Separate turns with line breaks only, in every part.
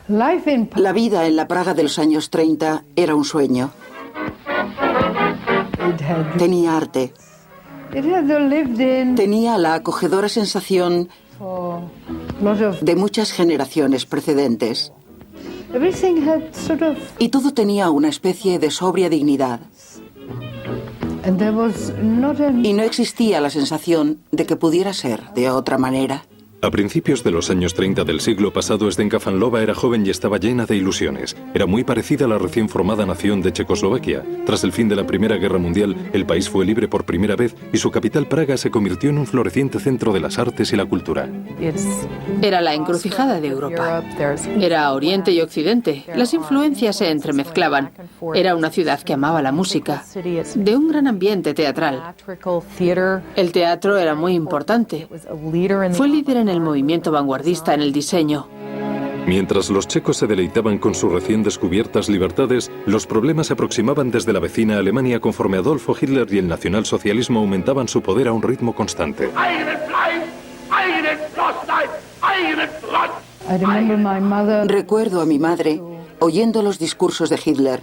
La vida en la Praga de los años 30 era un sueño. Tenía arte. Tenía la acogedora sensación de muchas generaciones precedentes. Y todo tenía una especie de sobria dignidad. Y no existía la sensación de que pudiera ser de otra manera.
A principios de los años 30 del siglo pasado, Zdenka Fanlova era joven y estaba llena de ilusiones. Era muy parecida a la recién formada nación de Checoslovaquia. Tras el fin de la Primera Guerra Mundial, el país fue libre por primera vez y su capital, Praga, se convirtió en un floreciente centro de las artes y la cultura.
Era la encrucijada de Europa. Era Oriente y Occidente. Las influencias se entremezclaban. Era una ciudad que amaba la música, de un gran ambiente teatral. El teatro era muy importante. Fue líder en el movimiento vanguardista en el diseño.
Mientras los checos se deleitaban con sus recién descubiertas libertades, los problemas se aproximaban desde la vecina Alemania conforme Adolfo Hitler y el nacionalsocialismo aumentaban su poder a un ritmo constante.
Recuerdo a mi madre oyendo los discursos de Hitler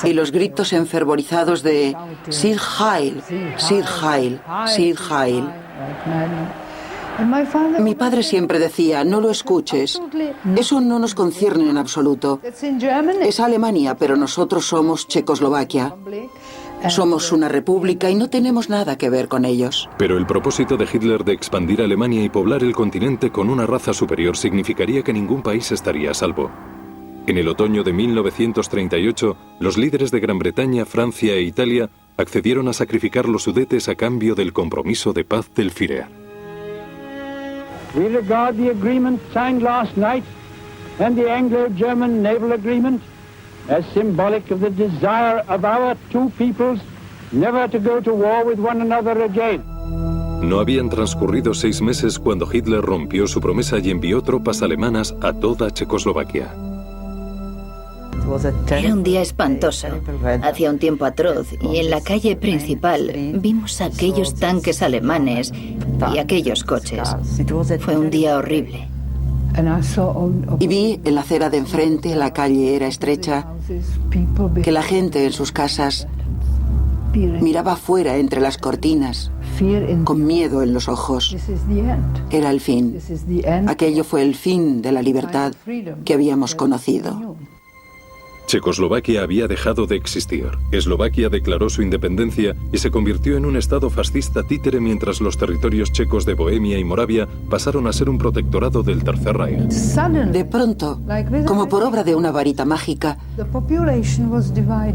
y los gritos enfervorizados de Sieg Heil, Sieg Heil, Sieg Heil. Mi padre siempre decía, no lo escuches, eso no nos concierne en absoluto. Es Alemania, pero nosotros somos Checoslovaquia. Somos una república y no tenemos nada que ver con ellos.
Pero el propósito de Hitler de expandir Alemania y poblar el continente con una raza superior significaría que ningún país estaría a salvo. En el otoño de 1938, los líderes de Gran Bretaña, Francia e Italia accedieron a sacrificar los Sudetes a cambio del compromiso de paz del Führer.
We regard the agreement signed last night and the Anglo-German naval agreement as symbolic of the desire of our two peoples never to go to war with one another again.
No habían transcurrido 6 meses cuando Hitler rompió su promesa y envió tropas alemanas a toda Checoslovaquia.
Era un día espantoso, hacía un tiempo atroz, y en la calle principal vimos aquellos tanques alemanes y aquellos coches. Fue un día horrible.
Y vi en la acera de enfrente, la calle era estrecha, que la gente en sus casas miraba afuera entre las cortinas, con miedo en los ojos. Era el fin. Aquello fue el fin de la libertad que habíamos conocido.
Checoslovaquia había dejado de existir. Eslovaquia declaró su independencia y se convirtió en un estado fascista títere mientras los territorios checos de Bohemia y Moravia pasaron a ser un protectorado del Tercer Reich.
De pronto, como por obra de una varita mágica,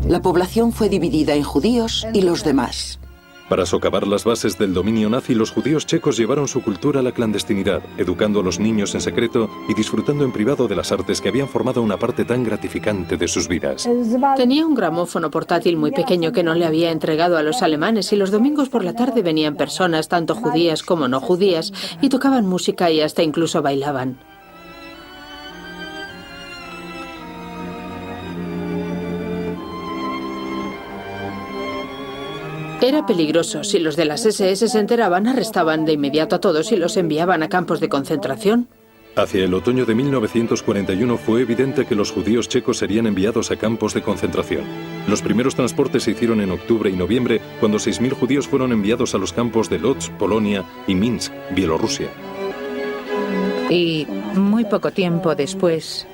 la población fue dividida en judíos y los demás.
Para socavar las bases del dominio nazi, los judíos checos llevaron su cultura a la clandestinidad, educando a los niños en secreto y disfrutando en privado de las artes que habían formado una parte tan gratificante de sus vidas.
Tenía un gramófono portátil muy pequeño que no le había entregado a los alemanes y los domingos por la tarde venían personas, tanto judías como no judías, y tocaban música y hasta incluso bailaban. Era peligroso. Si los de las SS se enteraban, arrestaban de inmediato a todos y los enviaban a campos de concentración.
Hacia el otoño de 1941 fue evidente que los judíos checos serían enviados a campos de concentración. Los primeros transportes se hicieron en octubre y noviembre, cuando 6.000 judíos fueron enviados a los campos de Lodz, Polonia, y Minsk, Bielorrusia.
Y muy poco tiempo después,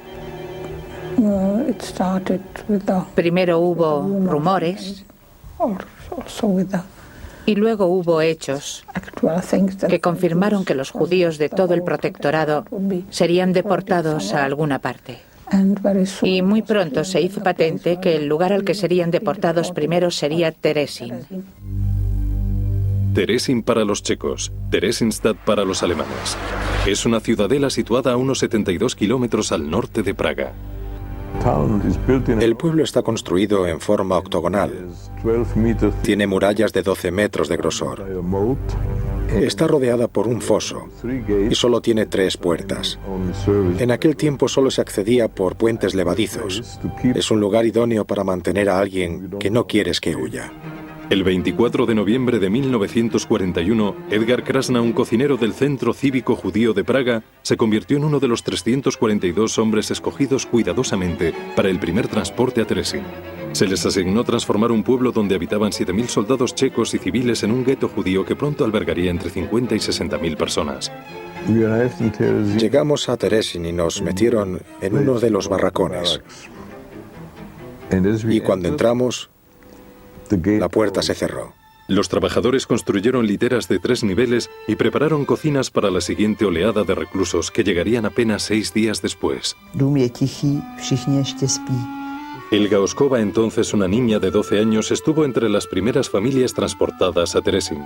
primero hubo rumores y luego hubo hechos que confirmaron que los judíos de todo el protectorado serían deportados a alguna parte. Y muy pronto se hizo patente que el lugar al que serían deportados primero sería Terezín.
Terezín para los checos, Theresienstadt para los alemanes. Es una ciudadela situada a unos 72 kilómetros al norte de Praga.
El pueblo está construido en forma octogonal. Tiene murallas de 12 metros de grosor. Está rodeada por un foso y solo tiene 3 puertas. En aquel tiempo solo se accedía por puentes levadizos. Es un lugar idóneo para mantener a alguien que no quieres que huya.
El 24 de noviembre de 1941, Edgar Krasna, un cocinero del Centro Cívico Judío de Praga, se convirtió en uno de los 342 hombres escogidos cuidadosamente para el primer transporte a Terezín. Se les asignó transformar un pueblo donde habitaban 7.000 soldados checos y civiles en un gueto judío que pronto albergaría entre 50 y 60.000 personas.
Llegamos a Terezín y nos metieron en uno de los barracones. Y cuando entramos, la puerta se cerró.
Los trabajadores construyeron literas de 3 niveles y prepararon cocinas para la siguiente oleada de reclusos que llegarían apenas 6 días después. Elga Oskova, entonces una niña de 12 años, estuvo entre las primeras familias transportadas a Terezín.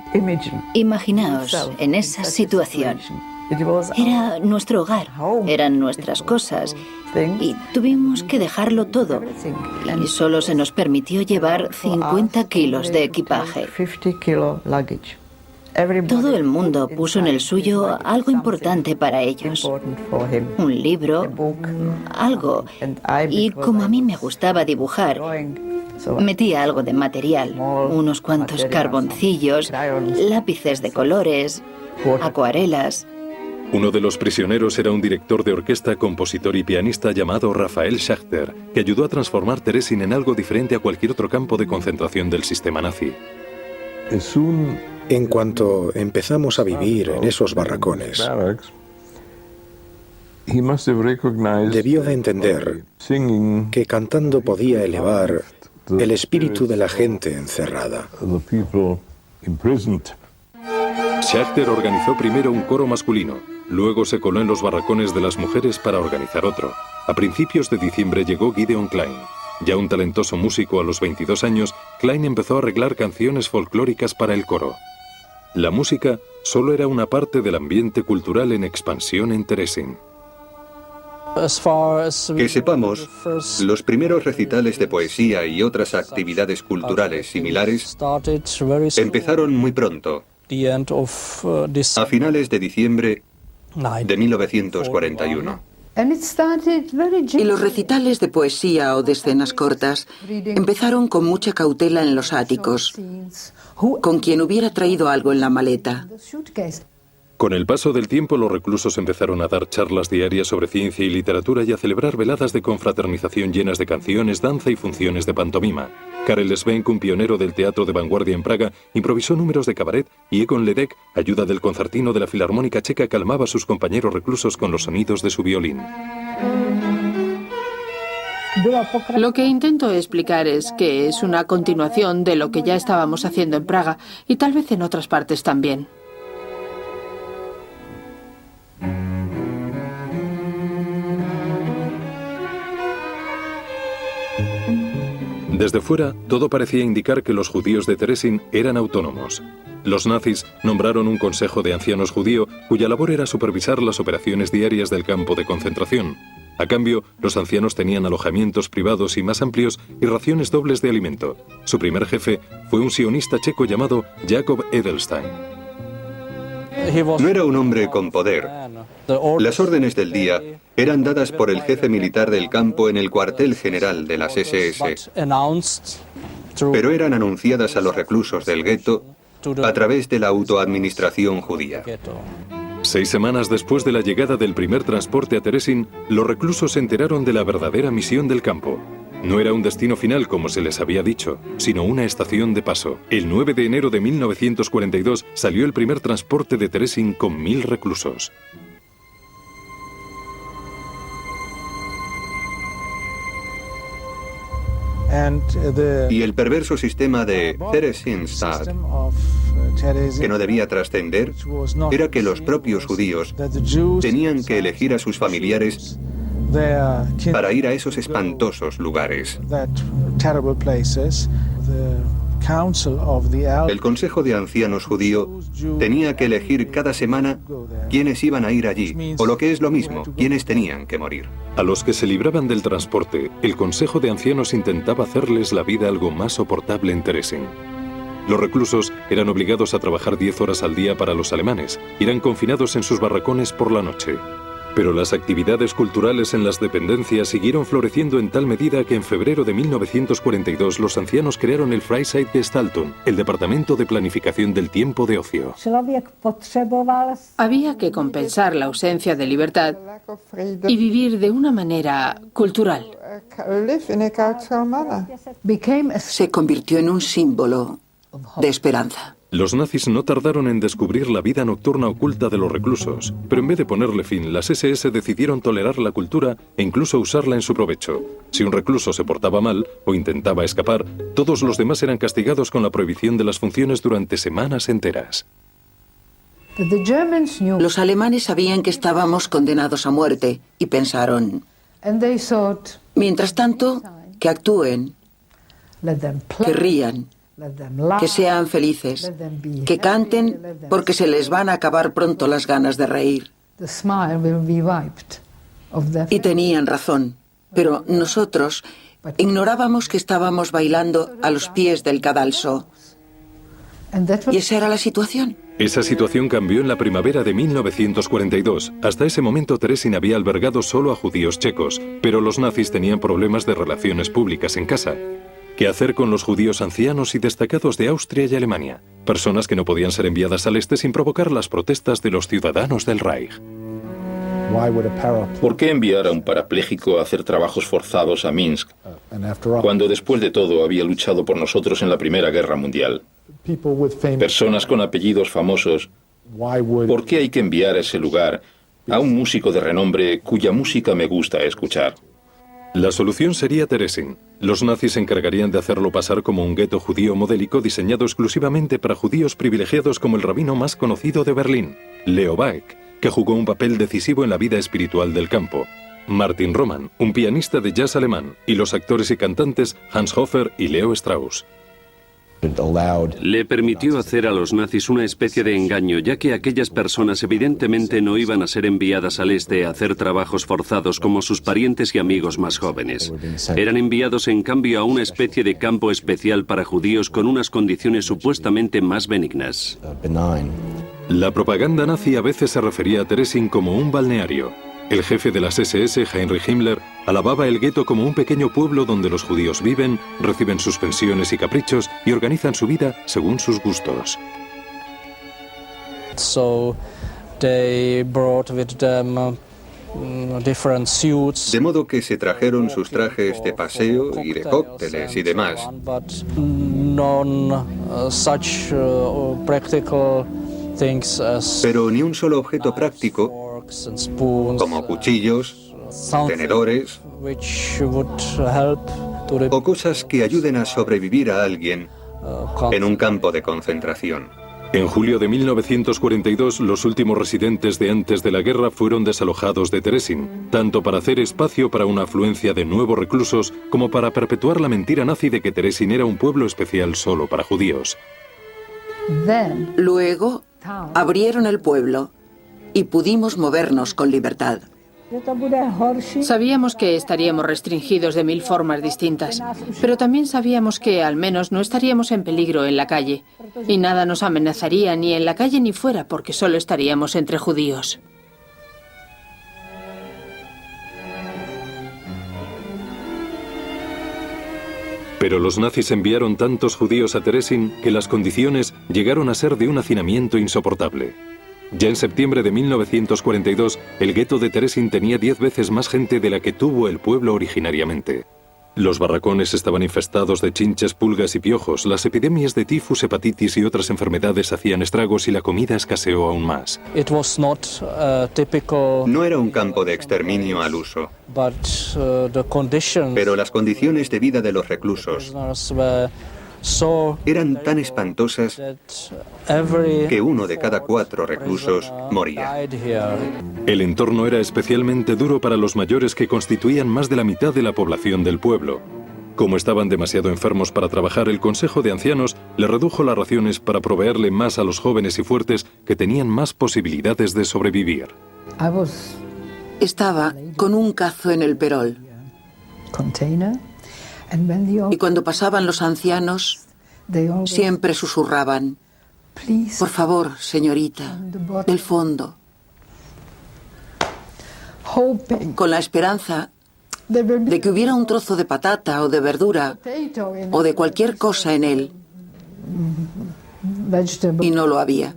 Imaginaos en esa situación. Era nuestro hogar, eran nuestras cosas y tuvimos que dejarlo todo. Y solo se nos permitió llevar 50 kilos de equipaje. Todo el mundo puso en el suyo algo importante para ellos. Un libro, algo. Y como a mí me gustaba dibujar, metía algo de material, unos cuantos carboncillos, lápices de colores, acuarelas.
Uno de los prisioneros era un director de orquesta, compositor y pianista llamado Rafael Schachter, que ayudó a transformar Terezín en algo diferente a cualquier otro campo de concentración del sistema nazi.
En cuanto empezamos a vivir en esos barracones, debió de entender que cantando podía elevar el espíritu de la gente encerrada.
Schachter organizó primero un coro masculino, luego se coló en los barracones de las mujeres para organizar otro. A principios de diciembre llegó Gideon Klein. Ya un talentoso músico a los 22 años, Klein empezó a arreglar canciones folclóricas para el coro. La música solo era una parte del ambiente cultural en expansión en Terezín.
Que sepamos, los primeros recitales de poesía y otras actividades culturales similares empezaron muy pronto, a finales de diciembre de 1941.
Y los recitales de poesía o de escenas cortas empezaron con mucha cautela en los áticos, con quien hubiera traído algo en la maleta.
Con el paso del tiempo, los reclusos empezaron a dar charlas diarias sobre ciencia y literatura y a celebrar veladas de confraternización llenas de canciones, danza y funciones de pantomima. Karel Svenk, un pionero del teatro de vanguardia en Praga, improvisó números de cabaret y Egon Ledek, ayuda del concertino de la Filarmónica Checa, calmaba a sus compañeros reclusos con los sonidos de su violín.
Lo que intento explicar es que es una continuación de lo que ya estábamos haciendo en Praga y tal vez en otras partes también.
Desde fuera, todo parecía indicar que los judíos de Terezín eran autónomos. Los nazis nombraron un consejo de ancianos judío cuya labor era supervisar las operaciones diarias del campo de concentración. A cambio, los ancianos tenían alojamientos privados y más amplios y raciones dobles de alimento. Su primer jefe fue un sionista checo llamado Jacob Edelstein.
No era un hombre con poder. Las órdenes del día eran dadas por el jefe militar del campo en el cuartel general de las SS, pero eran anunciadas a los reclusos del gueto a través de la autoadministración judía.
6 semanas después de la llegada del primer transporte a Terezín, los reclusos se enteraron de la verdadera misión del campo. No era un destino final como se les había dicho, sino una estación de paso. El 9 de enero de 1942 salió el primer transporte de Terezín con 1000 reclusos.
Y el perverso sistema de Theresienstadt, que no debía trascender, era que los propios judíos tenían que elegir a sus familiares para ir a esos espantosos lugares. El Consejo de Ancianos judío tenía que elegir cada semana quiénes iban a ir allí, o lo que es lo mismo, quiénes tenían que morir.
A los que se libraban del transporte, el Consejo de Ancianos intentaba hacerles la vida algo más soportable en Terezín. Los reclusos eran obligados a trabajar 10 horas al día para los alemanes y eran confinados en sus barracones por la noche. Pero las actividades culturales en las dependencias siguieron floreciendo en tal medida que en febrero de 1942 los ancianos crearon el Freizeitgestaltung, el Departamento de Planificación del Tiempo de Ocio.
Había que compensar la ausencia de libertad y vivir de una manera cultural.
Se convirtió en un símbolo de esperanza.
Los nazis no tardaron en descubrir la vida nocturna oculta de los reclusos, pero en vez de ponerle fin, las SS decidieron tolerar la cultura e incluso usarla en su provecho. Si un recluso se portaba mal o intentaba escapar, todos los demás eran castigados con la prohibición de las funciones durante semanas enteras.
Los alemanes sabían que estábamos condenados a muerte y pensaron, mientras tanto, que actúen, que rían, que sean felices, que canten porque se les van a acabar pronto las ganas de reír. Y tenían razón, pero nosotros ignorábamos que estábamos bailando a los pies del cadalso. Y esa era la situación.
Esa situación cambió en la primavera de 1942. Hasta ese momento Teresin había albergado solo a judíos checos, pero los nazis tenían problemas de relaciones públicas en casa. ¿Qué hacer con los judíos ancianos y destacados de Austria y Alemania? Personas que no podían ser enviadas al este sin provocar las protestas de los ciudadanos del Reich.
¿Por qué enviar a un parapléjico a hacer trabajos forzados a Minsk, cuando después de todo había luchado por nosotros en la Primera Guerra Mundial? Personas con apellidos famosos, ¿por qué hay que enviar a ese lugar a un músico de renombre cuya música me gusta escuchar?
La solución sería Teresin. Los nazis se encargarían de hacerlo pasar como un gueto judío modélico diseñado exclusivamente para judíos privilegiados como el rabino más conocido de Berlín, Leo Baeck, que jugó un papel decisivo en la vida espiritual del campo, Martin Roman, un pianista de jazz alemán, y los actores y cantantes Hans Hofer y Leo Strauss.
Le permitió hacer a los nazis una especie de engaño, ya que aquellas personas evidentemente no iban a ser enviadas al este a hacer trabajos forzados como sus parientes y amigos más jóvenes. Eran enviados en cambio a una especie de campo especial para judíos con unas condiciones supuestamente más benignas.
La propaganda nazi a veces se refería a Teresin como un balneario. El jefe de las SS, Heinrich Himmler, alababa el gueto como un pequeño pueblo donde los judíos viven, reciben sus pensiones y caprichos y organizan su vida según sus gustos.
De modo que se trajeron sus trajes de paseo y de cócteles y demás. Pero ni un solo objeto práctico, como cuchillos, tenedores o cosas que ayuden a sobrevivir a alguien en un campo de concentración.
En julio de 1942, los últimos residentes de antes de la guerra fueron desalojados de Teresin, tanto para hacer espacio para una afluencia de nuevos reclusos como para perpetuar la mentira nazi de que Teresin era un pueblo especial solo para judíos.
Luego abrieron el pueblo y pudimos movernos con libertad.
Sabíamos que estaríamos restringidos de 1000 formas distintas, pero también sabíamos que al menos no estaríamos en peligro en la calle, y nada nos amenazaría ni en la calle ni fuera, porque solo estaríamos entre judíos.
Pero los nazis enviaron tantos judíos a Teresin que las condiciones llegaron a ser de un hacinamiento insoportable. Ya en septiembre de 1942, el gueto de Teresin tenía 10 veces más gente de la que tuvo el pueblo originariamente. Los barracones estaban infestados de chinches, pulgas y piojos, las epidemias de tifus, hepatitis y otras enfermedades hacían estragos y la comida escaseó aún más.
No era un campo de exterminio al uso, pero las condiciones de vida de los reclusos eran tan espantosas que 1 de cada 4 reclusos moría.
El entorno era especialmente duro para los mayores, que constituían más de la mitad de la población del pueblo. Como estaban demasiado enfermos para trabajar, el Consejo de Ancianos les redujo las raciones para proveerle más a los jóvenes y fuertes que tenían más posibilidades de sobrevivir.
Estaba con un cazo en el perol. Y cuando pasaban los ancianos, siempre susurraban: por favor, señorita, del fondo. con la esperanza de que hubiera un trozo de patata o de verdura o de cualquier cosa en él, y no lo había.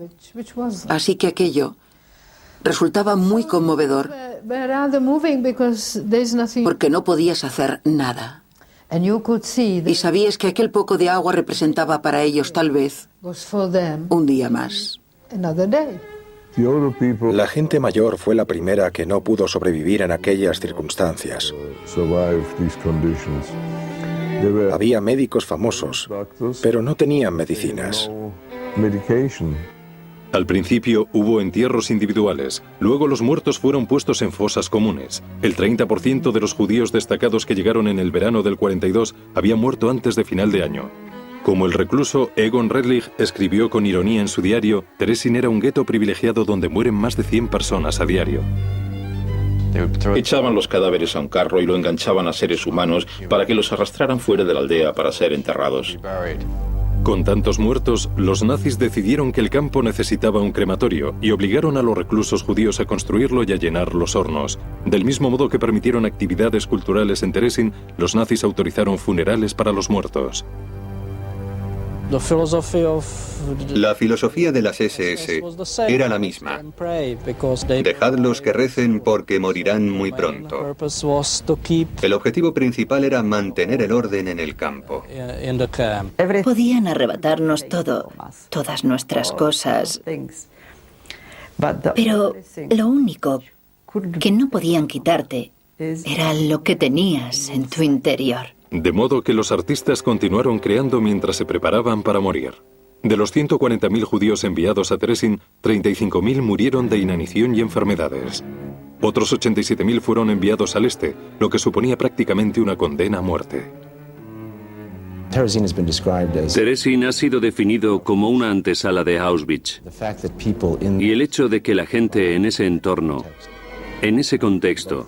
Así que aquello resultaba muy conmovedor, porque no podías hacer nada. Y sabías que aquel poco de agua representaba para ellos tal vez un día más.
La gente mayor fue la primera que no pudo sobrevivir en aquellas circunstancias. Había médicos famosos, pero no tenían medicinas.
Al principio hubo entierros individuales, luego los muertos fueron puestos en fosas comunes. El 30% de los judíos destacados que llegaron en el verano del 42 había muerto antes de final de año. Como el recluso Egon Redlich escribió con ironía en su diario, Teresin era un gueto privilegiado donde mueren más de 100 personas a diario.
Echaban los cadáveres a un carro y lo enganchaban a seres humanos para que los arrastraran fuera de la aldea para ser enterrados.
Con tantos muertos, los nazis decidieron que el campo necesitaba un crematorio y obligaron a los reclusos judíos a construirlo y a llenar los hornos. Del mismo modo que permitieron actividades culturales en Teresin, los nazis autorizaron funerales para los muertos.
La filosofía de las SS era la misma. Dejadlos que recen porque morirán muy pronto. El objetivo principal era mantener el orden en el campo.
Podían arrebatarnos todo, todas nuestras cosas. Pero lo único que no podían quitarte era lo que tenías en tu interior.
De modo que los artistas continuaron creando mientras se preparaban para morir. De los 140.000 judíos enviados a Teresin, 35.000 murieron de inanición y enfermedades. Otros 87.000 fueron enviados al este, lo que suponía prácticamente una condena a muerte.
Teresin ha sido definido como una antesala de Auschwitz. Y el hecho de que la gente en ese entorno, en ese contexto,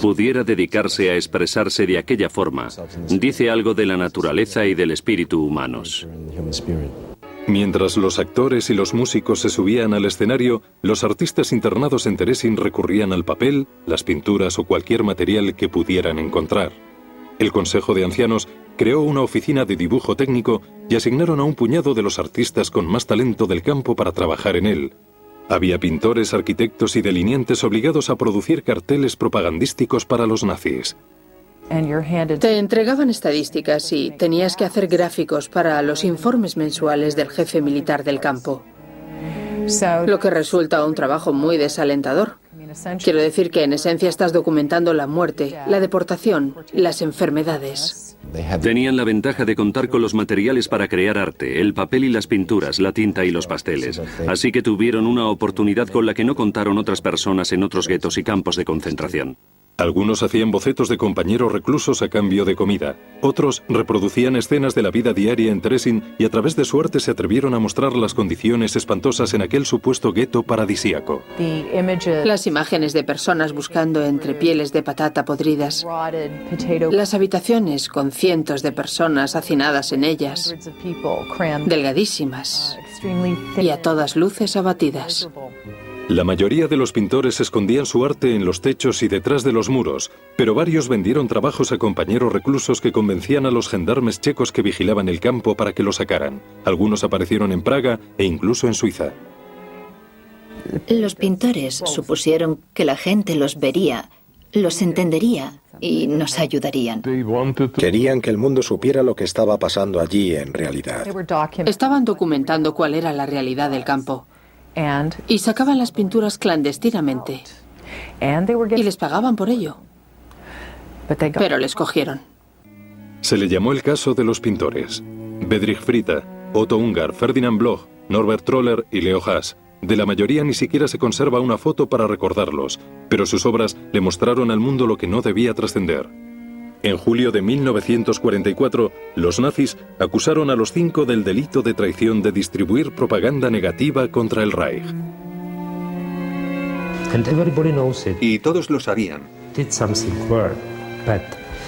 pudiera dedicarse a expresarse de aquella forma, dice algo de la naturaleza y del espíritu humanos.
Mientras los actores y los músicos se subían al escenario, los artistas internados en Teresin recurrían al papel, las pinturas o cualquier material que pudieran encontrar. El Consejo de Ancianos creó una oficina de dibujo técnico y asignaron a un puñado de los artistas con más talento del campo para trabajar en él. Había pintores, arquitectos y delineantes obligados a producir carteles propagandísticos para los nazis.
Te entregaban estadísticas y tenías que hacer gráficos para los informes mensuales del jefe militar del campo. Lo que resulta un trabajo muy desalentador. Quiero decir que en esencia estás documentando la muerte, la deportación, las enfermedades.
Tenían la ventaja de contar con los materiales para crear arte, el papel y las pinturas, la tinta y los pasteles. Así que tuvieron una oportunidad con la que no contaron otras personas en otros guetos y campos de concentración.
Algunos hacían bocetos de compañeros reclusos a cambio de comida. Otros reproducían escenas de la vida diaria en Teresin y a través de su arte se atrevieron a mostrar las condiciones espantosas en aquel supuesto gueto paradisíaco.
Las imágenes de personas buscando entre pieles de patata podridas. Las habitaciones con cientos de personas hacinadas en ellas, delgadísimas y a todas luces abatidas.
La mayoría de los pintores escondían su arte en los techos y detrás de los muros, pero varios vendieron trabajos a compañeros reclusos que convencían a los gendarmes checos que vigilaban el campo para que lo sacaran. Algunos aparecieron en Praga e incluso en Suiza.
Los pintores supusieron que la gente los vería, los entendería y nos ayudarían.
Querían que el mundo supiera lo que estaba pasando allí en realidad.
Estaban documentando cuál era la realidad del campo. Y sacaban las pinturas clandestinamente. Y les pagaban por ello. Pero les cogieron.
Se le llamó el caso de los pintores. Bedřich Frita, Otto Ungar, Ferdinand Bloch, Norbert Troller y Leo Haas. De la mayoría ni siquiera se conserva una foto para recordarlos, pero sus obras le mostraron al mundo lo que no debía trascender. En julio de 1944, los nazis acusaron a los 5 del delito de traición de distribuir propaganda negativa contra el Reich.
Y todos lo sabían.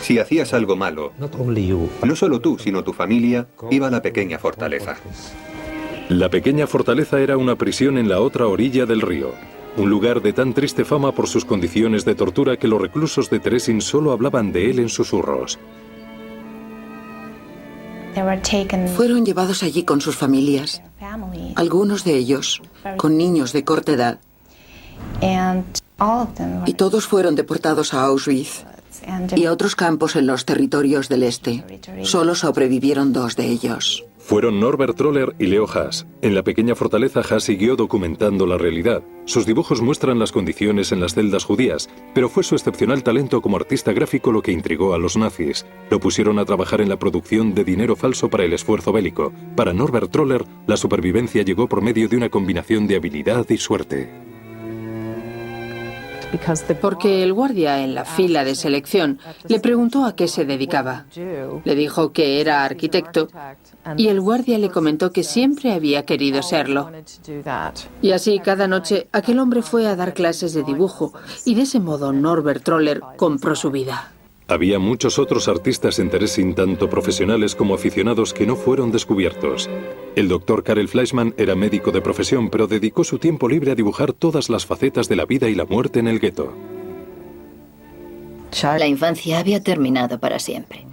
Si hacías algo malo, no solo tú, sino tu familia, iba a la pequeña fortaleza.
La pequeña fortaleza era una prisión en la otra orilla del río. un lugar de tan triste fama por sus condiciones de tortura que los reclusos de Terezín solo hablaban de él en susurros.
Fueron llevados allí con sus familias, algunos de ellos con niños de corta edad, y todos fueron deportados a Auschwitz y a otros campos en los territorios del este. Solo sobrevivieron 2 de ellos.
Fueron Norbert Troller y Leo Haas. En la pequeña fortaleza, Haas siguió documentando la realidad. Sus dibujos muestran las condiciones en las celdas judías, pero fue su excepcional talento como artista gráfico lo que intrigó a los nazis. Lo pusieron a trabajar en la producción de dinero falso para el esfuerzo bélico. Para Norbert Troller, la supervivencia llegó por medio de una combinación de habilidad y suerte.
Porque el guardia en la fila de selección le preguntó a qué se dedicaba. Le dijo que era arquitecto y el guardia le comentó que siempre había querido serlo. Y así cada noche aquel hombre fue a dar clases de dibujo y de ese modo Norbert Troller compró su vida.
Había muchos otros artistas en Terezín, tanto profesionales como aficionados, que no fueron descubiertos. El doctor Karel Fleischmann era médico de profesión, pero dedicó su tiempo libre a dibujar todas las facetas de la vida y la muerte en el gueto.
La infancia había terminado para siempre.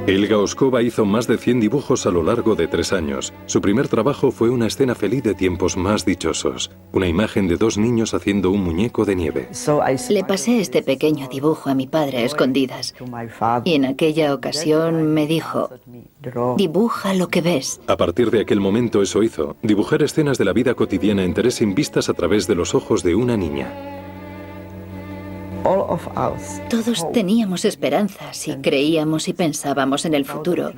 Elga Oskova hizo más de 100 dibujos a lo largo de 3 años. Su primer trabajo fue una escena feliz de tiempos más dichosos. Una imagen de 2 niños haciendo un muñeco de nieve.
Le pasé este pequeño dibujo a mi padre a escondidas. Y en aquella ocasión me dijo, dibuja lo que ves.
A partir de aquel momento eso hizo, dibujar escenas de la vida cotidiana en Terezín vistas a través de los ojos de una niña.
Todos teníamos esperanzas y creíamos y pensábamos en el futuro.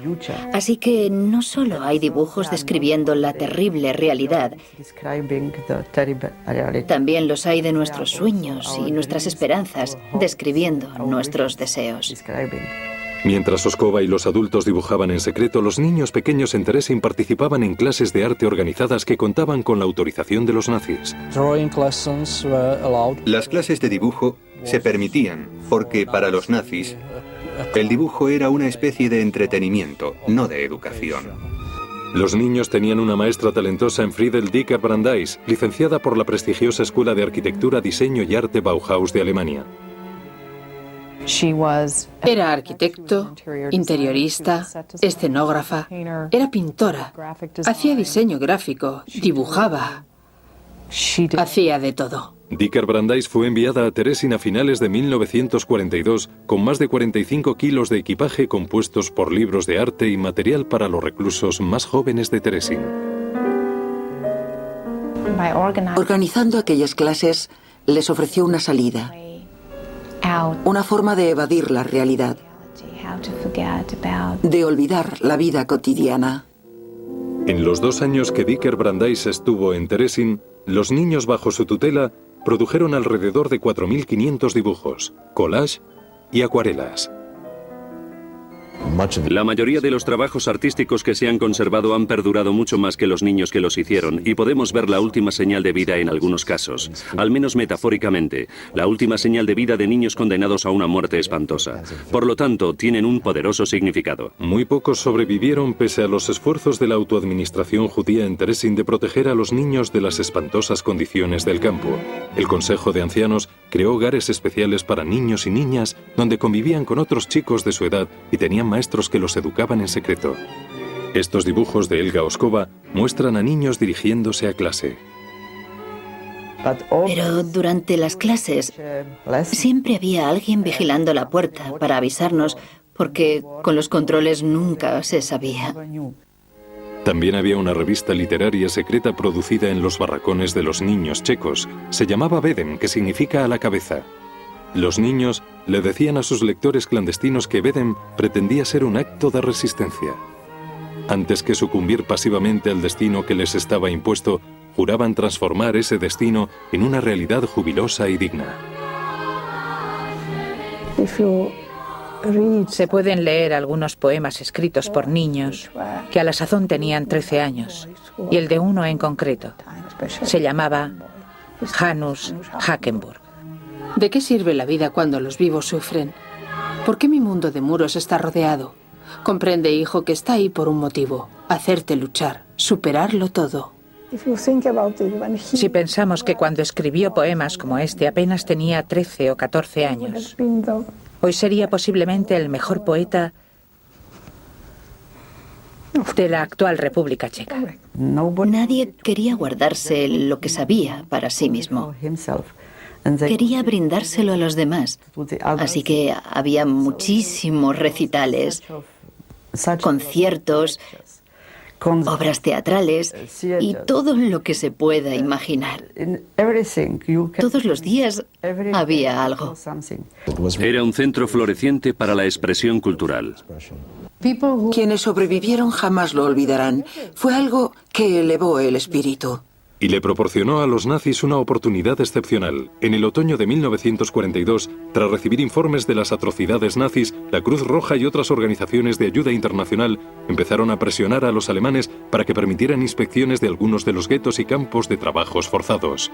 Así que no solo hay dibujos describiendo la terrible realidad, también los hay de nuestros sueños y nuestras esperanzas, describiendo nuestros deseos.
Mientras Oskova y los adultos dibujaban en secreto, los niños pequeños en Terezín participaban en clases de arte organizadas que contaban con la autorización de los nazis.
Las clases de dibujo se permitían porque para los nazis el dibujo era una especie de entretenimiento, no de educación.
Los niños tenían una maestra talentosa en Friedel Dicker Brandeis, licenciada por la prestigiosa Escuela de Arquitectura, Diseño y Arte Bauhaus de Alemania.
Era arquitecto, interiorista, escenógrafa, era pintora, hacía diseño gráfico, dibujaba, hacía de todo.
Dicker Brandeis fue enviada a Terezín a finales de 1942 con más de 45 kilos de equipaje compuestos por libros de arte y material para los reclusos más jóvenes de Terezín.
Organizando aquellas clases, les ofreció una salida. Una forma de evadir la realidad, de olvidar la vida cotidiana.
En los 2 años que Dicker Brandeis estuvo en Terezín, los niños bajo su tutela produjeron alrededor de 4.500 dibujos, collage y acuarelas.
La mayoría de los trabajos artísticos que se han conservado han perdurado mucho más que los niños que los hicieron, y podemos ver la última señal de vida en algunos casos, al menos metafóricamente, la última señal de vida de niños condenados a una muerte espantosa. Por lo tanto, tienen un poderoso significado.
Muy pocos sobrevivieron pese a los esfuerzos de la autoadministración judía en Terezín de proteger a los niños de las espantosas condiciones del campo. El Consejo de Ancianos creó hogares especiales para niños y niñas donde convivían con otros chicos de su edad y tenían maestros que los educaban en secreto. Estos dibujos de Elga Oskova muestran a niños dirigiéndose a clase.
Pero durante las clases siempre había alguien vigilando la puerta para avisarnos, porque con los controles nunca se sabía.
También había una revista literaria secreta producida en los barracones de los niños checos. Se llamaba Bedem, que significa a la cabeza. Los niños le decían a sus lectores clandestinos que Bedem pretendía ser un acto de resistencia. Antes que sucumbir pasivamente al destino que les estaba impuesto, juraban transformar ese destino en una realidad jubilosa y digna.
Se pueden leer algunos poemas escritos por niños que a la sazón tenían 13 años, y el de uno en concreto se llamaba Hanus Hackenburg.
¿De qué sirve la vida cuando los vivos sufren? ¿Por qué mi mundo de muros está rodeado? Comprende, hijo, que está ahí por un motivo: hacerte luchar, superarlo todo.
Si pensamos que cuando escribió poemas como este apenas tenía 13 o 14 años, hoy sería posiblemente el mejor poeta de la actual República Checa.
Nadie quería guardarse lo que sabía para sí mismo. Quería brindárselo a los demás. Así que había muchísimos recitales, conciertos, obras teatrales y todo lo que se pueda imaginar. Todos los días había algo.
Era un centro floreciente para la expresión cultural.
Quienes sobrevivieron jamás lo olvidarán. Fue algo que elevó el espíritu.
Y le proporcionó a los nazis una oportunidad excepcional. En el otoño de 1942, tras recibir informes de las atrocidades nazis, la Cruz Roja y otras organizaciones de ayuda internacional empezaron a presionar a los alemanes para que permitieran inspecciones de algunos de los guetos y campos de trabajos forzados.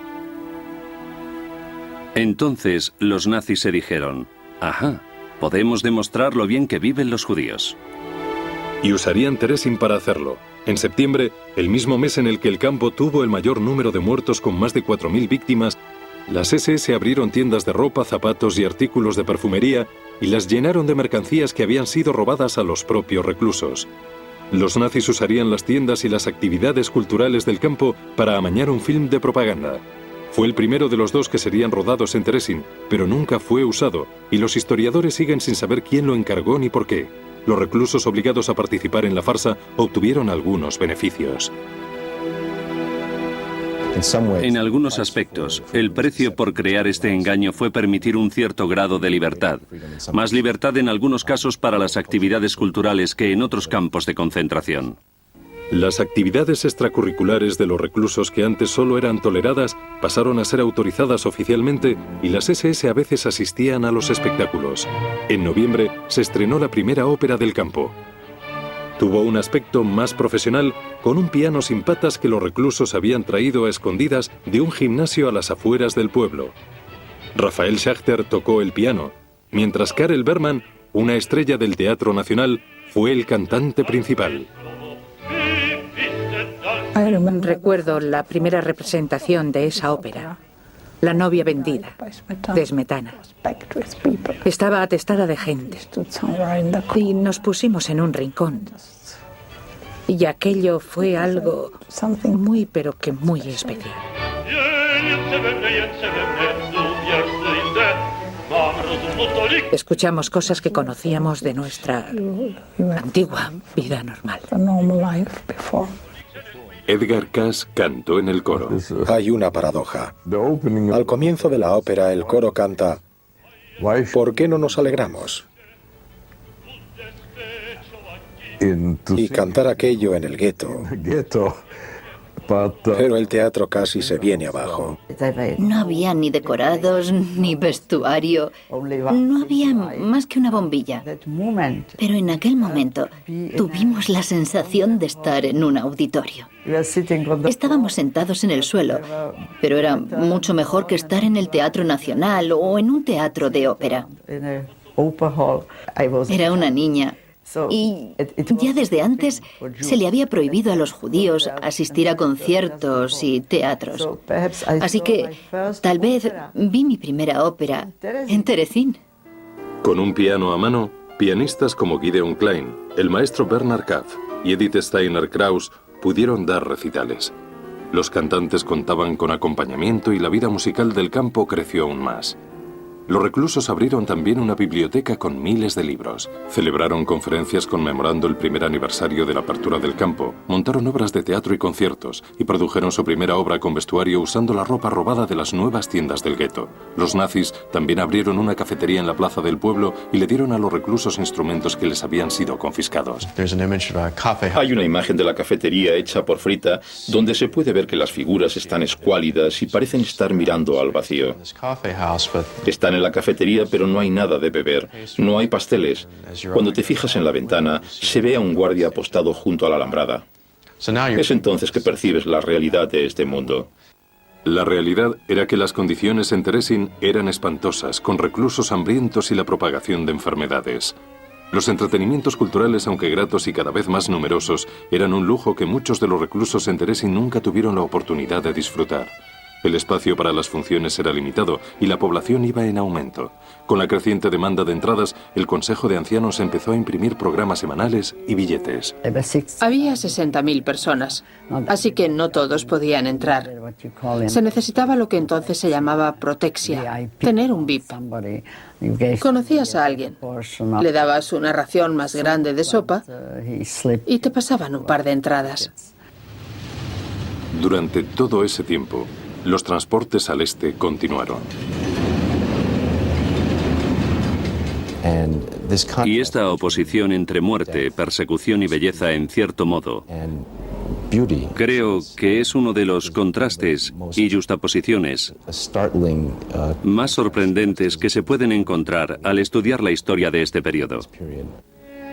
Entonces, los nazis se dijeron, «Ajá, podemos demostrar lo bien que viven los judíos».
Y usarían Teresin para hacerlo. En septiembre, el mismo mes en el que el campo tuvo el mayor número de muertos con más de 4.000 víctimas, las SS abrieron tiendas de ropa, zapatos y artículos de perfumería y las llenaron de mercancías que habían sido robadas a los propios reclusos. Los nazis usarían las tiendas y las actividades culturales del campo para amañar un film de propaganda. Fue el primero de los dos que serían rodados en Teresin, pero nunca fue usado, y los historiadores siguen sin saber quién lo encargó ni por qué. Los reclusos obligados a participar en la farsa obtuvieron algunos beneficios.
En algunos aspectos, el precio por crear este engaño fue permitir un cierto grado de libertad, más libertad en algunos casos para las actividades culturales que en otros campos de concentración.
Las actividades extracurriculares de los reclusos que antes solo eran toleradas pasaron a ser autorizadas oficialmente y las SS a veces asistían a los espectáculos. En noviembre se estrenó la primera ópera del campo. Tuvo un aspecto más profesional, con un piano sin patas que los reclusos habían traído a escondidas de un gimnasio a las afueras del pueblo. Rafael Schachter tocó el piano, mientras Karel Berman, una estrella del Teatro Nacional, fue el cantante principal.
Recuerdo la primera representación de esa ópera, La novia vendida, de Smetana. Estaba atestada de gente y nos pusimos en un rincón. Y aquello fue algo muy, pero que muy especial. Escuchamos cosas que conocíamos de nuestra antigua vida normal.
Edgar Kass cantó en el coro.
Hay una paradoja. Al comienzo de la ópera, el coro canta ¿por qué no nos alegramos? Y cantar aquello en el gueto. Pero el teatro casi se viene abajo.
No había ni decorados, ni vestuario. No había más que una bombilla. Pero en aquel momento tuvimos la sensación de estar en un auditorio. Estábamos sentados en el suelo, pero era mucho mejor que estar en el Teatro Nacional o en un teatro de ópera. Era una niña. Y ya desde antes se le había prohibido a los judíos asistir a conciertos y teatros. Así que tal vez vi mi primera ópera en Teresin.
Con un piano a mano, pianistas como Gideon Klein, el maestro Bernhard Kaff y Edith Steiner Krauss pudieron dar recitales. Los cantantes contaban con acompañamiento y la vida musical del campo creció aún más. Los reclusos abrieron también una biblioteca con miles de libros. Celebraron conferencias conmemorando el primer aniversario de la apertura del campo, montaron obras de teatro y conciertos y produjeron su primera obra con vestuario usando la ropa robada de las nuevas tiendas del gueto. Los nazis también abrieron una cafetería en la plaza del pueblo y le dieron a los reclusos instrumentos que les habían sido confiscados.
Hay una imagen de la cafetería hecha por Frita donde se puede ver que las figuras están escuálidas y parecen estar mirando al vacío. Están en la cafetería, pero no hay nada de beber, no hay pasteles. Cuando te fijas en la ventana, se ve a un guardia apostado junto a la alambrada. Es entonces que percibes la realidad de este mundo.
La realidad era que las condiciones en Teresin eran espantosas, con reclusos hambrientos y la propagación de enfermedades. Los entretenimientos culturales, aunque gratos y cada vez más numerosos, eran un lujo que muchos de los reclusos en Terezín nunca tuvieron la oportunidad de disfrutar. El espacio para las funciones era limitado y la población iba en aumento. Con la creciente demanda de entradas, el Consejo de Ancianos empezó a imprimir programas semanales y billetes.
Había 60.000 personas, así que no todos podían entrar. Se necesitaba lo que entonces se llamaba protexia, tener un VIP. Conocías a alguien, le dabas una ración más grande de sopa y te pasaban un par de entradas.
Durante todo ese tiempo, los transportes al este continuaron.
Y esta oposición entre muerte, persecución y belleza, en cierto modo, creo que es uno de los contrastes y juxtaposiciones más sorprendentes que se pueden encontrar al estudiar la historia de este periodo.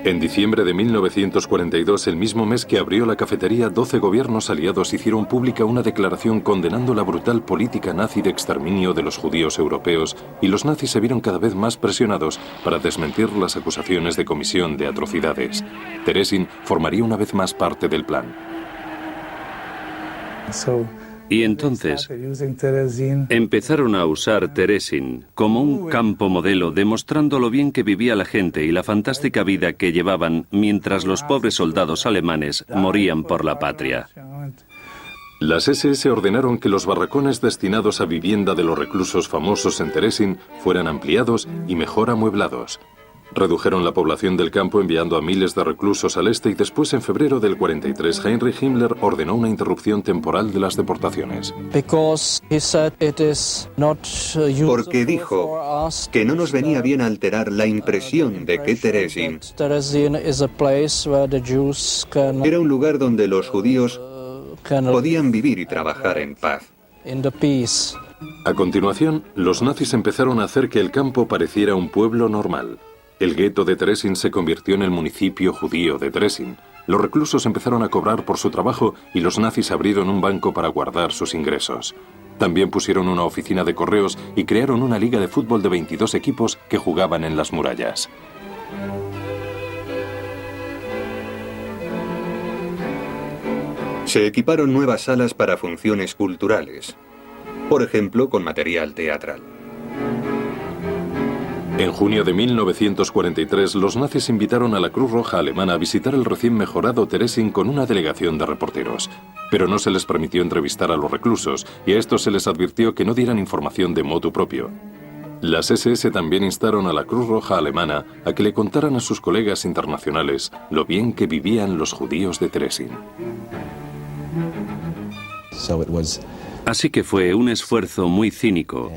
En diciembre de 1942, el mismo mes que abrió la cafetería, 12 gobiernos aliados hicieron pública una declaración condenando la brutal política nazi de exterminio de los judíos europeos, y los nazis se vieron cada vez más presionados para desmentir las acusaciones de comisión de atrocidades. Terezín formaría una vez más parte del plan.
Y entonces empezaron a usar Terezín como un campo modelo, demostrando lo bien que vivía la gente y la fantástica vida que llevaban mientras los pobres soldados alemanes morían por la patria.
Las SS ordenaron que los barracones destinados a vivienda de los reclusos famosos en Terezín fueran ampliados y mejor amueblados. Redujeron la población del campo enviando a miles de reclusos al este y después, en febrero del 43, Heinrich Himmler ordenó una interrupción temporal de las deportaciones.
Porque dijo que no nos venía bien alterar la impresión de que Terezín era un lugar donde los judíos podían vivir y trabajar en paz.
A continuación, los nazis empezaron a hacer que el campo pareciera un pueblo normal. El gueto de Terezín se convirtió en el municipio judío de Terezín. Los reclusos empezaron a cobrar por su trabajo y los nazis abrieron un banco para guardar sus ingresos. También pusieron una oficina de correos y crearon una liga de fútbol de 22 equipos que jugaban en las murallas.
Se equiparon nuevas salas para funciones culturales, por ejemplo, con material teatral.
En junio de 1943, los nazis invitaron a la Cruz Roja Alemana a visitar el recién mejorado Terezín con una delegación de reporteros. Pero no se les permitió entrevistar a los reclusos y a estos se les advirtió que no dieran información de motu propio. Las SS también instaron a la Cruz Roja Alemana a que le contaran a sus colegas internacionales lo bien que vivían los judíos de Terezín.
Así que fue un esfuerzo muy cínico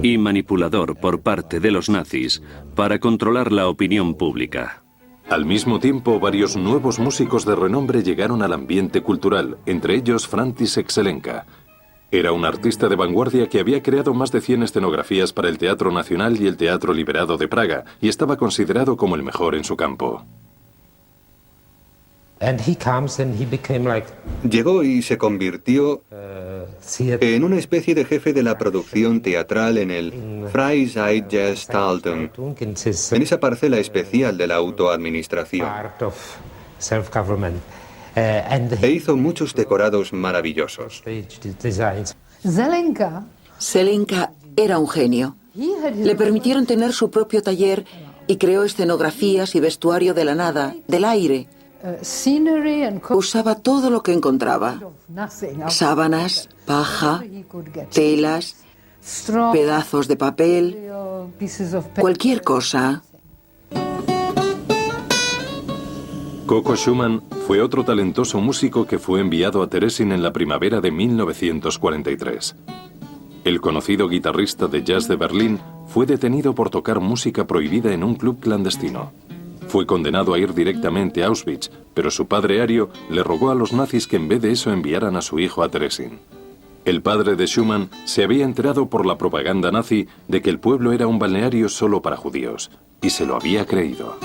y manipulador por parte de los nazis para controlar la opinión pública.
Al mismo tiempo, varios nuevos músicos de renombre llegaron al ambiente cultural, entre ellos František Zelenka. Era un artista de vanguardia que había creado más de 100 escenografías para el Teatro Nacional y el Teatro Liberado de Praga, y estaba considerado como el mejor en su campo.
Llegó y se convirtió en una especie de jefe de la producción teatral en el Freizeitgestaltung, en esa parcela especial de la autoadministración. E hizo muchos decorados maravillosos.
Zelenka era un genio. Le permitieron tener su propio taller y creó escenografías y vestuario de la nada, del aire. Usaba todo lo que encontraba: sábanas, paja, telas, pedazos de papel, cualquier cosa.
Coco Schumann fue otro talentoso músico que fue enviado a Terezín en la primavera de 1943. El conocido guitarrista de jazz de Berlín fue detenido por tocar música prohibida en un club clandestino. Fue condenado a ir directamente a Auschwitz, pero su padre Ario le rogó a los nazis que en vez de eso enviaran a su hijo a Terezín. El padre de Schumann se había enterado por la propaganda nazi de que el pueblo era un balneario solo para judíos, y se lo había creído.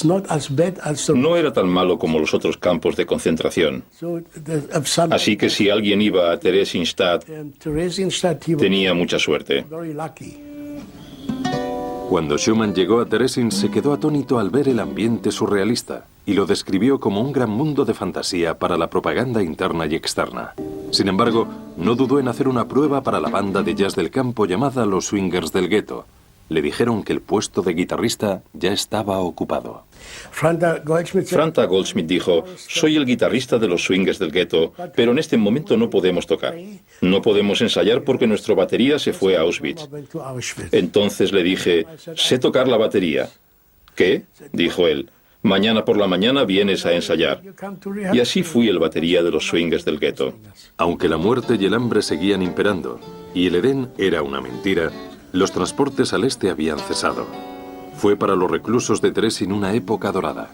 No era tan malo como los otros campos de concentración. Así que si alguien iba a Theresienstadt, tenía mucha suerte.
Cuando Schumann llegó a Terezín se quedó atónito al ver el ambiente surrealista y lo describió como un gran mundo de fantasía para la propaganda interna y externa. Sin embargo, no dudó en hacer una prueba para la banda de jazz del campo llamada Los Swingers del Gueto. Le dijeron que el puesto de guitarrista ya estaba ocupado.
Franta Goldschmidt dijo: soy el guitarrista de los Swingers del Gueto, pero en este momento no podemos tocar. No podemos ensayar porque nuestro batería se fue a Auschwitz. Entonces le dije: sé tocar la batería. ¿Qué?, dijo él. Mañana por la mañana vienes a ensayar. Y así fui el batería de los Swingers del Gueto.
Aunque la muerte y el hambre seguían imperando, y el Edén era una mentira, los transportes al este habían cesado. Fue para los reclusos de Terezín una época dorada.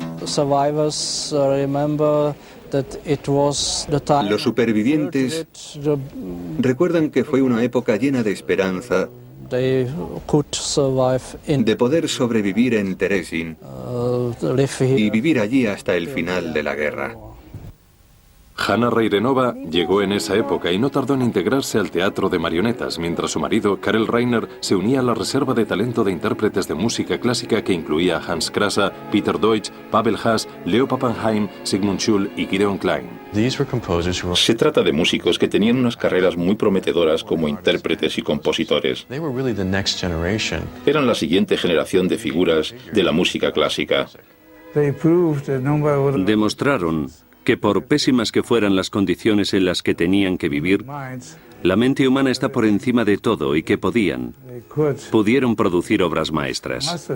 Los supervivientes recuerdan que fue una época llena de esperanza, de poder sobrevivir en Terezín y vivir allí hasta el final de la guerra.
Hanna Reirenova llegó en esa época y no tardó en integrarse al teatro de marionetas, mientras su marido, Karel Reiner, se unía a la reserva de talento de intérpretes de música clásica que incluía a Hans Krasa, Peter Deutsch, Pavel Haas, Leo Pappenheim, Sigmund Schul y Gideon Klein.
Se trata de músicos que tenían unas carreras muy prometedoras como intérpretes y compositores. Eran la siguiente generación de figuras de la música clásica.
Demostraron que por pésimas que fueran las condiciones en las que tenían que vivir, la mente humana está por encima de todo y que pudieron producir obras maestras.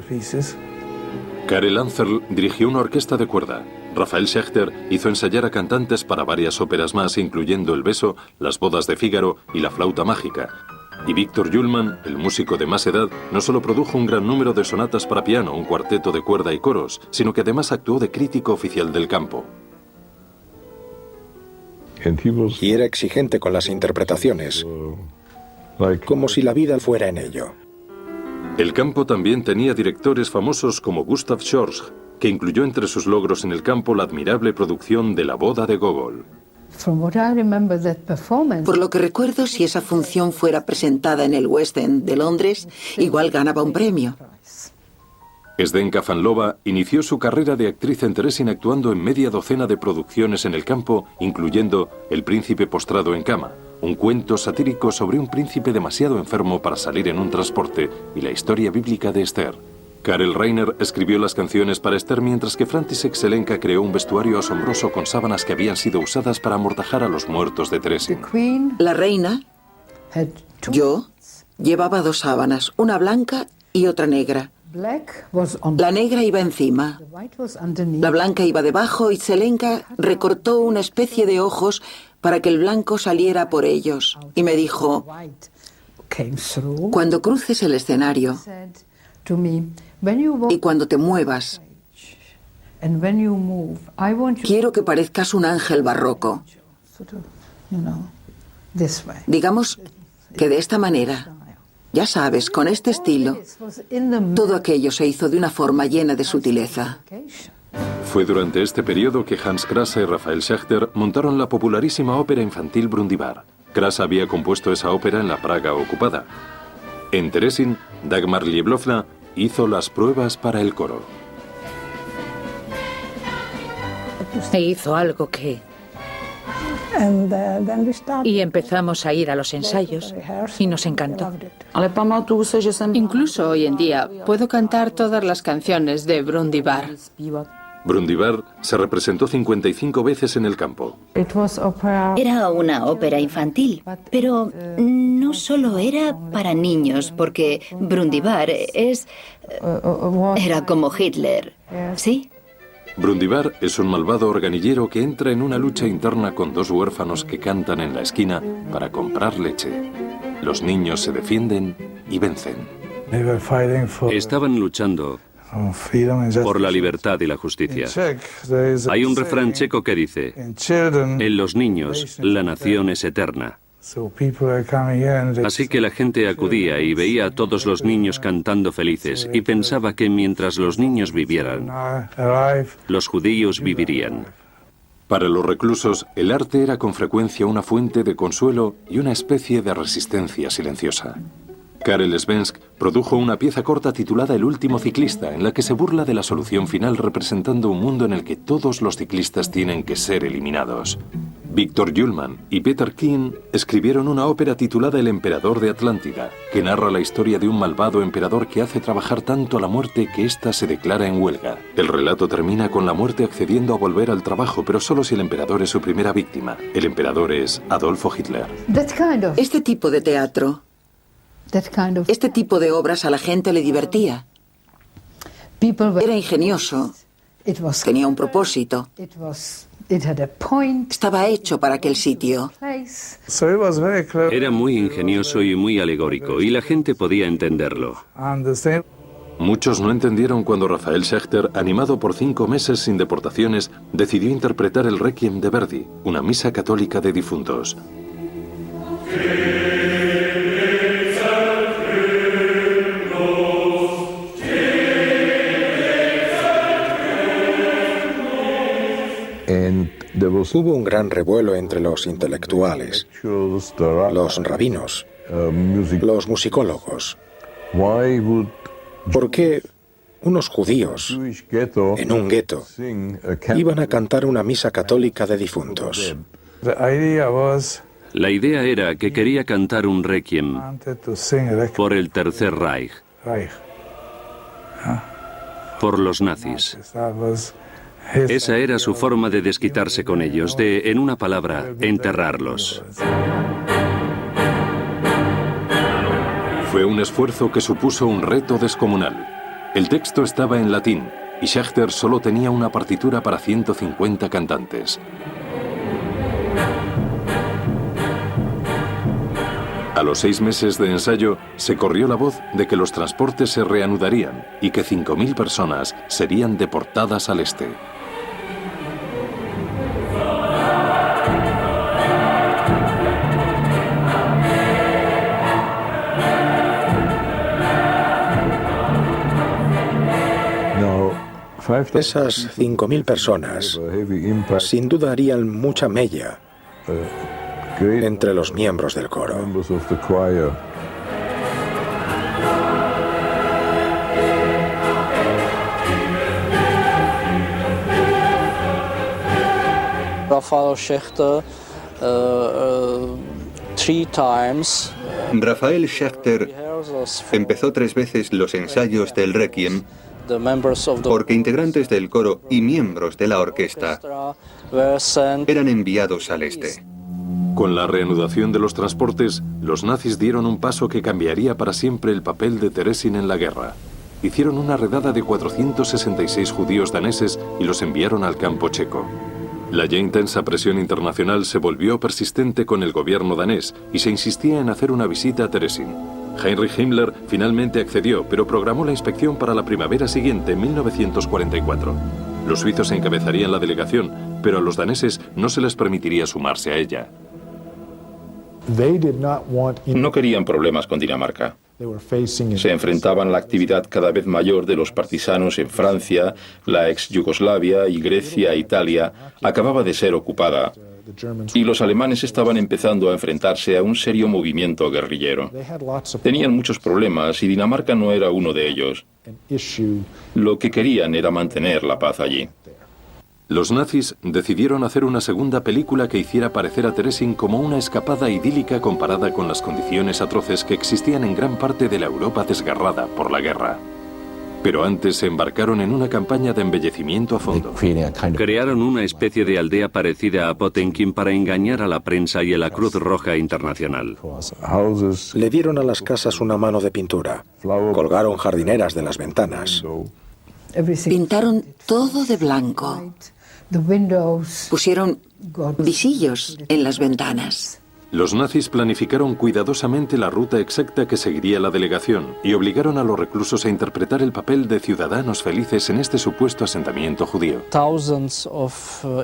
Karel Anzerl dirigió una orquesta de cuerda. Rafael Schechter hizo ensayar a cantantes para varias óperas más, incluyendo El beso, Las bodas de Fígaro y La flauta mágica. Y Víctor Ullmann, el músico de más edad, no solo produjo un gran número de sonatas para piano, un cuarteto de cuerda y coros, sino que además actuó de crítico oficial del campo.
Y era exigente con las interpretaciones, como si la vida fuera en ello.
El campo también tenía directores famosos como Gustav Schorsch, que incluyó entre sus logros en el campo la admirable producción de La boda de Gogol.
Por lo que recuerdo, si esa función fuera presentada en el West End de Londres, igual ganaba un premio.
Zdenka Fanlova inició su carrera de actriz en Terezín actuando en media docena de producciones en el campo, incluyendo El príncipe postrado en cama, un cuento satírico sobre un príncipe demasiado enfermo para salir en un transporte, y la historia bíblica de Esther. Karel Reiner escribió las canciones para Esther, mientras que František Zelenka creó un vestuario asombroso con sábanas que habían sido usadas para amortajar a los muertos de Terezín.
La reina, yo, llevaba 2 sábanas, una blanca y otra negra. La negra iba encima, la blanca iba debajo y Zelenka recortó una especie de ojos para que el blanco saliera por ellos. Y me dijo: cuando cruces el escenario y cuando te muevas, quiero que parezcas un ángel barroco. Digamos que de esta manera. Ya sabes, con este estilo, todo aquello se hizo de una forma llena de sutileza.
Fue durante este periodo que Hans Krasa y Rafael Schechter montaron la popularísima ópera infantil Brundibar. Krasa había compuesto esa ópera en la Praga ocupada. En Terezín, Dagmar Lieblovna hizo las pruebas para el coro.
E hizo algo que... Y empezamos a ir a los ensayos y nos encantó.
Incluso hoy en día puedo cantar todas las canciones de Brundibar.
Brundibar se representó 55 veces en el campo.
Era una ópera infantil, pero no solo era para niños, porque Brundibar era como Hitler, ¿sí?
Brundibar es un malvado organillero que entra en una lucha interna con 2 huérfanos que cantan en la esquina para comprar leche. Los niños se defienden y vencen.
Estaban luchando por la libertad y la justicia. Hay un refrán checo que dice: en los niños la nación es eterna. Así que la gente acudía y veía a todos los niños cantando felices y pensaba que mientras los niños vivieran, los judíos vivirían.
Para los reclusos, el arte era con frecuencia una fuente de consuelo y una especie de resistencia silenciosa. Karel Svensk produjo una pieza corta titulada El último ciclista, en la que se burla de la solución final representando un mundo en el que todos los ciclistas tienen que ser eliminados. Victor Ullmann y Peter King escribieron una ópera titulada El emperador de Atlántida, que narra la historia de un malvado emperador que hace trabajar tanto a la muerte que ésta se declara en huelga. El relato termina con la muerte accediendo a volver al trabajo, pero solo si el emperador es su primera víctima. El emperador es Adolfo Hitler.
Este tipo de teatro, este tipo de obras a la gente le divertía. Era ingenioso, tenía un propósito, estaba hecho para aquel sitio.
Era muy ingenioso y muy alegórico, y la gente podía entenderlo.
Muchos no entendieron cuando Rafael Schechter, animado por 5 meses sin deportaciones, decidió interpretar el Requiem de Verdi, una misa católica de difuntos.
Hubo un gran revuelo entre los intelectuales, los rabinos, los musicólogos. ¿Por qué unos judíos en un gueto iban a cantar una misa católica de difuntos?
La idea era que quería cantar un requiem por el Tercer Reich, por los nazis. Esa era su forma de desquitarse con ellos, de, en una palabra, enterrarlos.
Fue un esfuerzo que supuso un reto descomunal. El texto estaba en latín y Schechter solo tenía una partitura para 150 cantantes. A los 6 meses de ensayo, se corrió la voz de que los transportes se reanudarían y que 5.000 personas serían deportadas al este.
Esas 5.000 personas sin duda harían mucha mella entre los miembros del coro.
Rafael Schechter,
Rafael Schechter empezó 3 veces los ensayos del Requiem porque integrantes del coro y miembros de la orquesta eran enviados al este.
Con la reanudación de los transportes, los nazis dieron un paso que cambiaría para siempre el papel de Teresin en la guerra. Hicieron una redada de 466 judíos daneses y los enviaron al campo checo. La ya intensa presión internacional se volvió persistente con el gobierno danés y se insistía en hacer una visita a Teresin. Heinrich Himmler finalmente accedió, pero programó la inspección para la primavera siguiente, en 1944. Los suizos encabezarían la delegación, pero a los daneses no se les permitiría sumarse a ella.
No querían problemas con Dinamarca. Se enfrentaban a la actividad cada vez mayor de los partisanos en Francia, la ex Yugoslavia y Grecia e Italia acababa de ser ocupada. Y los alemanes estaban empezando a enfrentarse a un serio movimiento guerrillero. Tenían muchos problemas y Dinamarca no era uno de ellos. Lo que querían era mantener la paz allí.
Los nazis decidieron hacer una segunda película que hiciera parecer a Teresin como una escapada idílica comparada con las condiciones atroces que existían en gran parte de la Europa desgarrada por la guerra. Pero antes se embarcaron en una campaña de embellecimiento a fondo.
Crearon una especie de aldea parecida a Potemkin para engañar a la prensa y a la Cruz Roja Internacional.
Le dieron a las casas una mano de pintura. Colgaron jardineras de las ventanas.
Pintaron todo de blanco. Pusieron visillos en las ventanas.
Los nazis planificaron cuidadosamente la ruta exacta que seguiría la delegación y obligaron a los reclusos a interpretar el papel de ciudadanos felices en este supuesto asentamiento judío.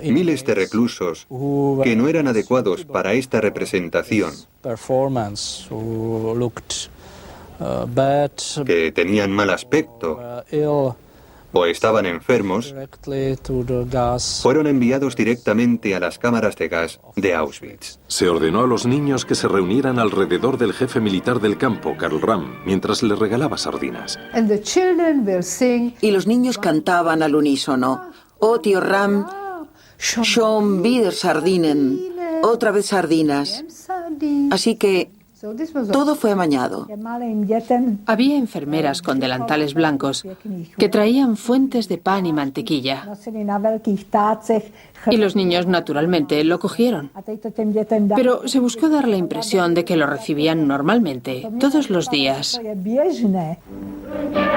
Miles de reclusos que no eran adecuados para esta representación, que tenían mal aspecto o estaban enfermos, fueron enviados directamente a las cámaras de gas de Auschwitz.
Se ordenó a los niños que se reunieran alrededor del jefe militar del campo, Karl Ramm, mientras les regalaba sardinas.
Y los niños cantaban al unísono: «Oh, tío Ramm, schon wieder Sardinen», otra vez sardinas. Así que todo fue amañado.
Había enfermeras con delantales blancos que traían fuentes de pan y mantequilla. Y los niños, naturalmente, lo cogieron. Pero se buscó dar la impresión de que lo recibían normalmente, todos los días.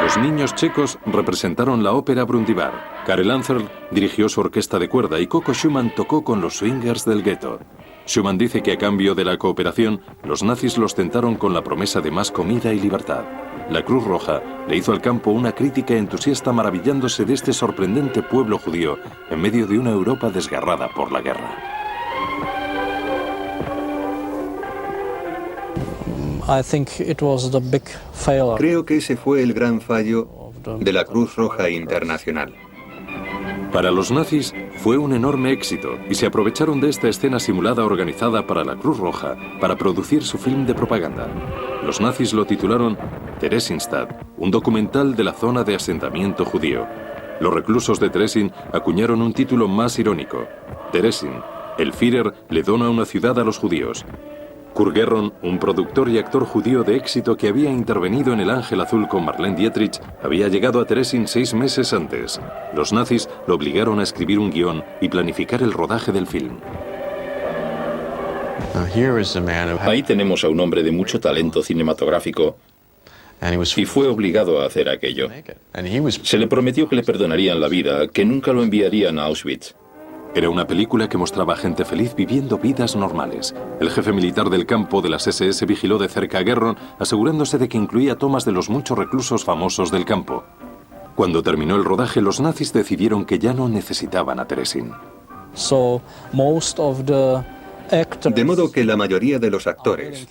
Los niños checos representaron la ópera Brundibar. Karel Anserl dirigió su orquesta de cuerda y Coco Schumann tocó con los swingers del gueto. Schumann dice que a cambio de la cooperación, los nazis los tentaron con la promesa de más comida y libertad. La Cruz Roja le hizo al campo una crítica entusiasta maravillándose de este sorprendente pueblo judío en medio de una Europa desgarrada por la guerra.
Creo que ese fue el gran fallo de la Cruz Roja Internacional.
Para los nazis fue un enorme éxito y se aprovecharon de esta escena simulada organizada para la Cruz Roja para producir su film de propaganda. Los nazis lo titularon Theresienstadt, un documental de la zona de asentamiento judío. Los reclusos de Terezin acuñaron un título más irónico: Terezin, el Führer le dona una ciudad a los judíos. Kurt Gerron, un productor y actor judío de éxito que había intervenido en El Ángel Azul con Marlene Dietrich, había llegado a Terezin 6 meses antes. Los nazis lo obligaron a escribir un guión y planificar el rodaje del film.
Ahí tenemos a un hombre de mucho talento cinematográfico y fue obligado a hacer aquello. Se le prometió que le perdonarían la vida, que nunca lo enviarían a Auschwitz.
Era una película que mostraba gente feliz viviendo vidas normales. El jefe militar del campo de las SS vigiló de cerca a Gerron, asegurándose de que incluía tomas de los muchos reclusos famosos del campo. Cuando terminó el rodaje, los nazis decidieron que ya no necesitaban a Terezin.
De modo que la mayoría de los actores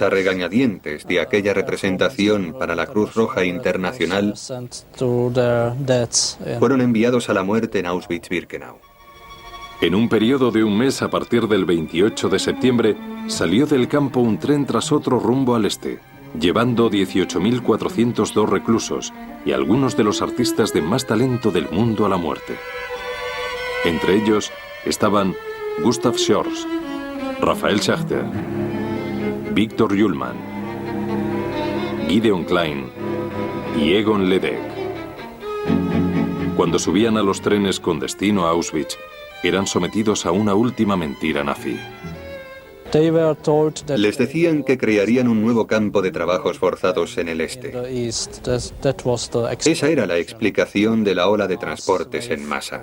a regañadientes de aquella representación para la Cruz Roja Internacional, fueron enviados a la muerte en Auschwitz-Birkenau.
En un periodo de un mes, a partir del 28 de septiembre, salió del campo un tren tras otro rumbo al este, llevando 18.402 reclusos y algunos de los artistas de más talento del mundo a la muerte. Entre ellos estaban Gustav Schors, Raphael Schachter, Victor Ullmann, Gideon Klein y Egon Ledeck. Cuando subían a los trenes con destino a Auschwitz, eran sometidos a una última mentira nazi.
Les decían que crearían un nuevo campo de trabajos forzados en el este. Esa era la explicación de la ola de transportes en masa.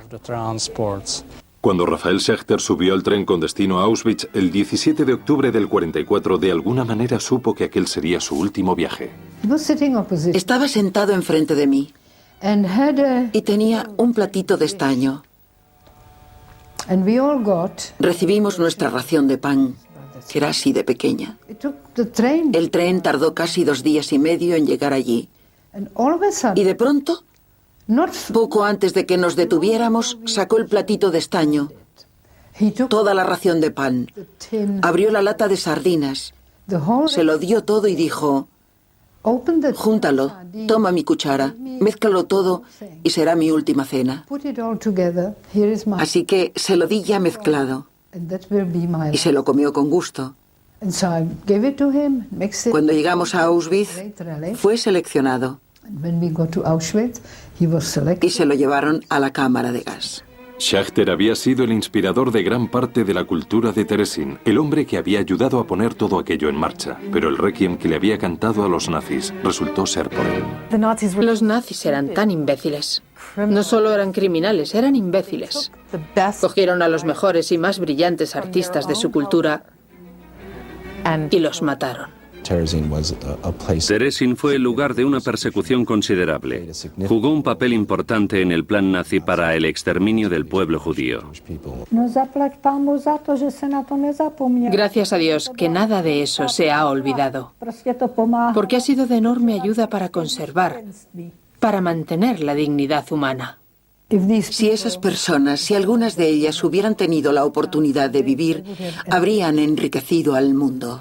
Cuando Raphael Schachter subió al tren con destino a Auschwitz, el 17 de octubre del 44, de alguna manera supo que aquel sería su último viaje.
Estaba sentado enfrente de mí y tenía un platito de estaño. Recibimos nuestra ración de pan, que era así de pequeña. El tren tardó casi 2 días y medio en llegar allí. Y de pronto, poco antes de que nos detuviéramos, sacó el platito de estaño, toda la ración de pan, abrió la lata de sardinas, se lo dio todo y dijo: júntalo, toma mi cuchara, mézclalo todo y será mi última cena. Así que se lo di ya mezclado y se lo comió con gusto. Cuando llegamos a Auschwitz, fue seleccionado y se lo llevaron a la cámara de gas.
Schachter había sido el inspirador de gran parte de la cultura de Terezín, el hombre que había ayudado a poner todo aquello en marcha. Pero el requiem que le había cantado a los nazis resultó ser por él.
Los nazis eran tan imbéciles. No solo eran criminales, eran imbéciles. Cogieron a los mejores y más brillantes artistas de su cultura y los mataron.
Terezín fue el lugar de una persecución considerable. Jugó un papel importante en el plan nazi para el exterminio del pueblo judío.
Gracias a Dios que nada de eso se ha olvidado, porque ha sido de enorme ayuda para conservar, para mantener la dignidad humana.
Si esas personas, si algunas de ellas hubieran tenido la oportunidad de vivir, habrían enriquecido al mundo.